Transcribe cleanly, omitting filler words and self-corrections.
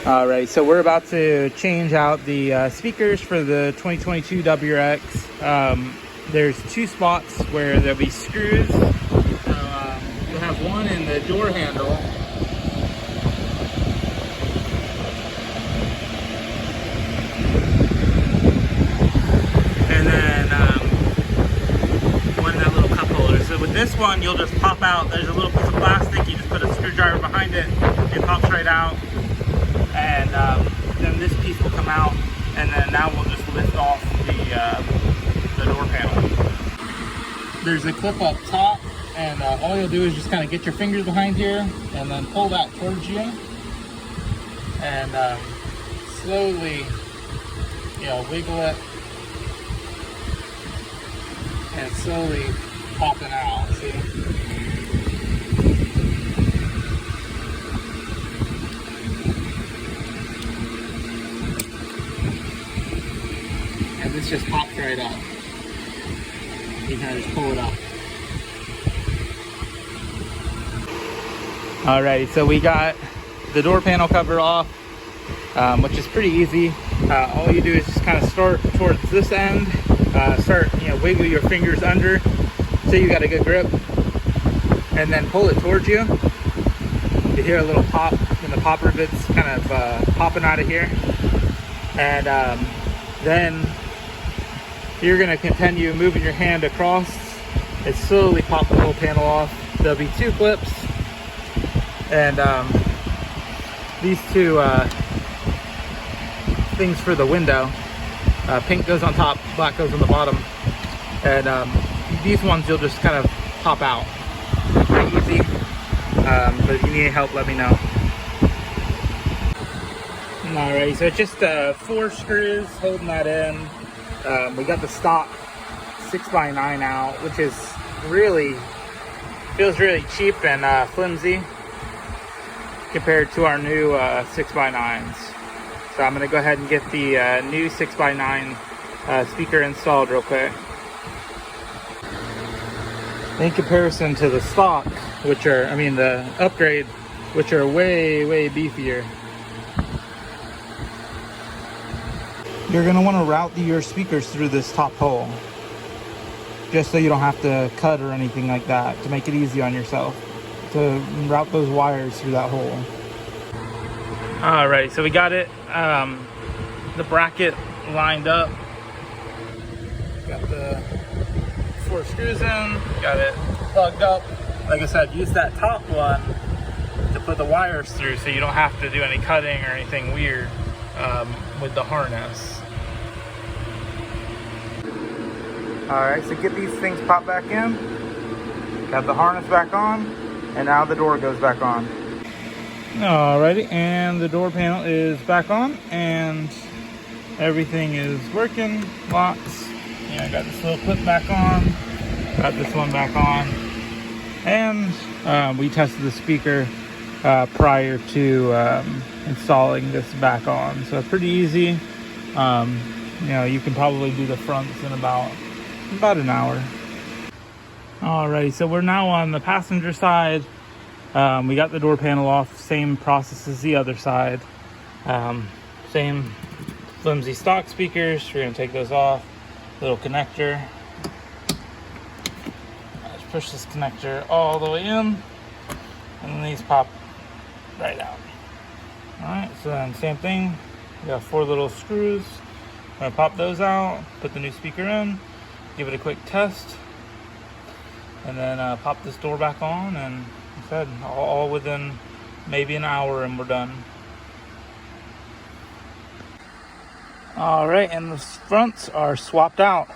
All right, so we're about to change out the speakers for the 2022 WRX. There's two spots where there'll be screws. So you'll have one in the door handle. And then one in that little cup holder. So with this one, you'll just pop out. There's a little piece of plastic. You just put a screwdriver behind it. It pops right out. And then this piece will come out, and then now we'll just lift off the door panel. There's a clip up top, and all you'll do is just kind of get your fingers behind here and then pull that towards you, and slowly, wiggle it, and it's slowly popping out. See? This just pops right up. You kind of just pull it up. Alrighty, so we got the door panel cover off, which is pretty easy. All you do is just kind of start towards this end, wiggle your fingers under so you got a good grip, and then pull it towards you. You hear a little pop, and the popper bit's kind of popping out of here, and then you're going to continue moving your hand across. It slowly pop the whole panel off. There'll be two clips, and these two things for the window. Pink goes on top, black goes on the bottom, and these ones you'll just kind of pop out. Pretty easy, but if you need help, let me know. Alright, so it's just 4 screws holding that in. We got the stock 6x9 out, which is feels really cheap and flimsy compared to our new 6x9s. So I'm going to go ahead and get the new 6x9 speaker installed real quick. In comparison to the stock, the upgrade, which are way, way beefier. You're going to want to route your speakers through this top hole, just so you don't have to cut or anything like that, to make it easy on yourself, to route those wires through that hole. Alright, so we got it, the bracket lined up. Got the 4 screws in, got it plugged up. Like I said, use that top one to put the wires through so you don't have to do any cutting or anything weird with the harness. Alright, so get these things popped back in, got the harness back on, and now the door goes back on. Alrighty, and the door panel is back on, and everything is working, locks. I got this little clip back on, got this one back on, and we tested the speaker prior to installing this back on. So pretty easy. You can probably do the fronts in about an hour. Alrighty, so we're now on the passenger side. We got the door panel off, same process as the other side. Same flimsy stock speakers. We're gonna take those off. Little connector. Just push this connector all the way in, and then these pop right out. Alright, so then same thing. We got 4 little screws. I'm gonna pop those out, put the new speaker in, give it a quick test, and then pop this door back on, and like I said, all within maybe an hour and we're done. Alright, and the fronts are swapped out.